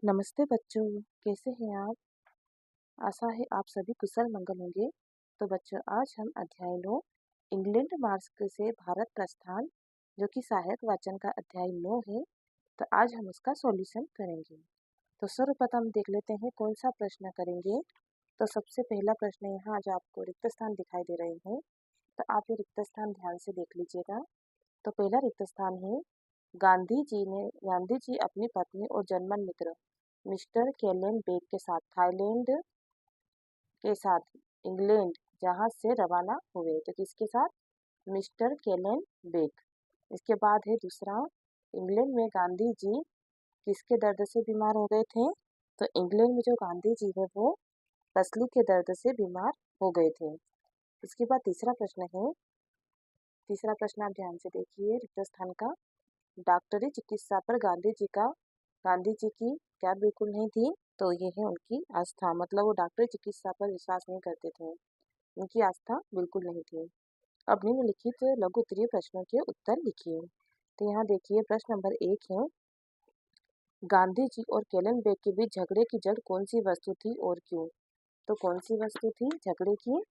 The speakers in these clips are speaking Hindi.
नमस्ते बच्चों, कैसे हैं आप? आशा है आप सभी कुशल मंगल होंगे। तो बच्चों आज हम अध्याय 9 इंग्लैंड मार्च से भारत प्रस्थान जो कि सहायक वाचन का अध्याय 9 है। तो आज हम उसका सॉल्यूशन करेंगे। तो सर्वप्रथम देख लेते हैं कौन सा प्रश्न करेंगे। तो सबसे पहला प्रश्न यहाँ जो आपको रिक्त स्थान दिखाई दे रहे हैं, तो आप ये रिक्त स्थान ध्यान से देख लीजिएगा। तो पहला रिक्त स्थान है गांधी जी अपनी पत्नी और जर्मन मित्र मिस्टर केलन बेग के साथ थाईलैंड के साथ इंग्लैंड जहाज से रवाना हुए। तो किसके साथ? मिस्टर केलन बेग। इसके बाद है दूसरा, इंग्लैंड में गांधी जी किसके दर्द से बीमार हो गए थे? तो इंग्लैंड में जो गांधी जी है वो पसली के दर्द से बीमार हो गए थे। इसके बाद तीसरा प्रश्न आप ध्यान से देखिए रिक्त स्थान का। डॉक्टरी चिकित्सा पर गांधी जी की क्या बिल्कुल नहीं थी? तो ये है उनकी आस्था, मतलब वो डॉक्टरी चिकित्सा पर विश्वास नहीं करते थे, उनकी आस्था बिल्कुल नहीं थी। अब निम्नलिखित लघु उत्तरीय प्रश्नों के उत्तर लिखिए। तो यहाँ देखिए प्रश्न नंबर 1 है, गांधी जी और केलन बेग के बीच झगड़े की जड़ कौन सी वस्तु थी और क्यों? तो कौन सी वस्तु थी झगड़े की?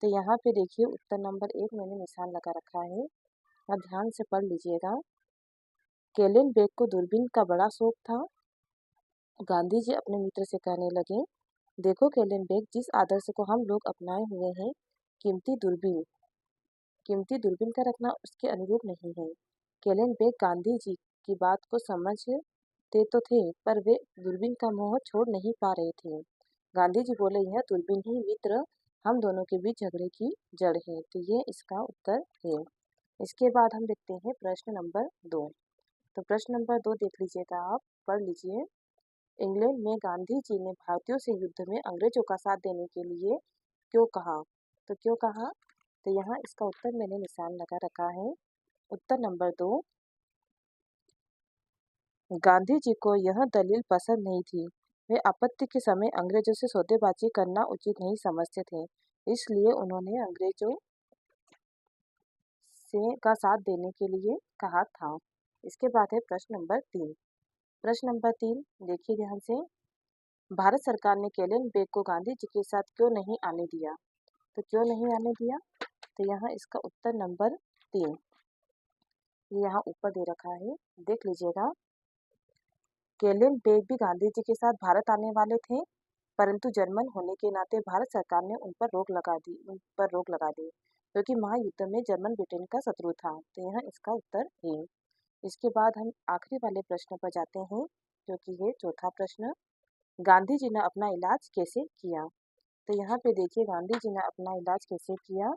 तो यहाँ पे देखिए उत्तर नंबर 1 मैंने निशान लगा रखा है और ध्यान से पढ़ लीजिएगा। केलन बेग को दूरबीन का बड़ा शौक था। गांधी जी अपने मित्र से कहने लगे, देखो केलन बेग, जिस आदर्श को हम लोग अपनाए हुए हैं, कीमती दूरबीन कीमती दूरबीन का रखना उसके अनुरूप नहीं है। केलन बेग गांधी जी की बात को समझते तो थे, पर वे दूरबीन का मोह छोड़ नहीं पा रहे थे। गांधी जी बोले, यह दूरबीन ही मित्र हम दोनों के बीच झगड़े की जड़ है। तो ये इसका उत्तर है। इसके बाद हम देखते हैं प्रश्न नंबर 2। तो प्रश्न नंबर 2 देख लीजिएगा, आप पढ़ लीजिए। इंग्लैंड में गांधी जी ने भारतीयों से युद्ध में अंग्रेजों का साथ देने के लिए क्यों कहा? तो क्यों कहा? तो यहाँ इसका उत्तर मैंने निशान लगा रखा है। उत्तर नंबर 2, गांधी जी को यह दलील पसंद नहीं थी। वे आपत्ति के समय अंग्रेजों से सौदेबाजी करना उचित नहीं समझते थे, इसलिए उन्होंने अंग्रेजों से का साथ देने के लिए कहा था। इसके बाद है प्रश्न नंबर 3। प्रश्न नंबर 3 देखिए ध्यान से। भारत सरकार ने केलन बेग को गांधी जी के साथ क्यों नहीं आने दिया? तो क्यों नहीं आने दिया? तो यहाँ इसका उत्तर नंबर 3 ये यहाँ ऊपर दे रखा है, देख लीजिएगा। केलन बेग भी गांधी जी के साथ भारत आने वाले थे, परंतु जर्मन होने के नाते भारत सरकार ने उन पर रोक लगा दी, क्योंकि महायुद्ध में जर्मन ब्रिटेन का शत्रु था। तो यहाँ इसका उत्तर है। इसके बाद हम आखिरी वाले प्रश्न पर जाते हैं, जो कि है चौथा प्रश्न। गांधी जी ने अपना इलाज कैसे किया? तो यहाँ पे देखिए गांधी जी ने अपना इलाज कैसे किया।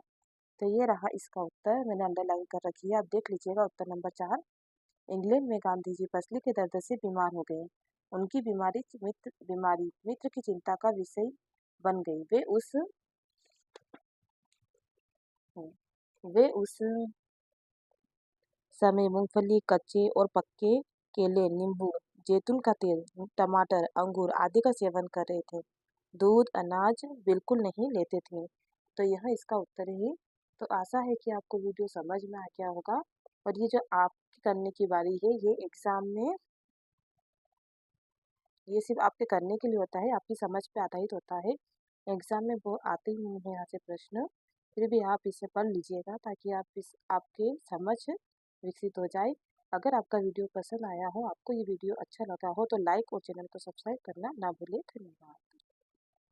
तो ये रहा इसका उत्तर, मैंने अंडरलाइन कर रखी है, आप देख लीजिएगा। उत्तर नंबर 4, इंग्लैंड में गांधी जी पसली के दर्द से बीमार हो गए। उनकी बीमारी मित्र की चिंता का विषय बन गई। वे उस समय मूंगफली, कच्चे और पक्के केले, नींबू, जैतून का तेल, टमाटर, अंगूर आदि का सेवन कर रहे थे। दूध, अनाज बिल्कुल नहीं लेते थे। तो यह इसका उत्तर है। तो आशा है कि आपको वीडियो समझ में आ गया होगा। और ये जो आप करने की बारी है, ये सिर्फ आपके करने के लिए होता है, आपकी समझ पे आधारित होता है। एग्जाम में वो आते ही नहीं है यहाँ से प्रश्न, फिर भी आप इसे पढ़ लीजिएगा ताकि आपके समझ विकसित हो जाए। अगर आपका वीडियो पसंद आया हो, आपको ये वीडियो अच्छा लगा हो, तो लाइक और चैनल को सब्सक्राइब करना ना भूलें। धन्यवाद।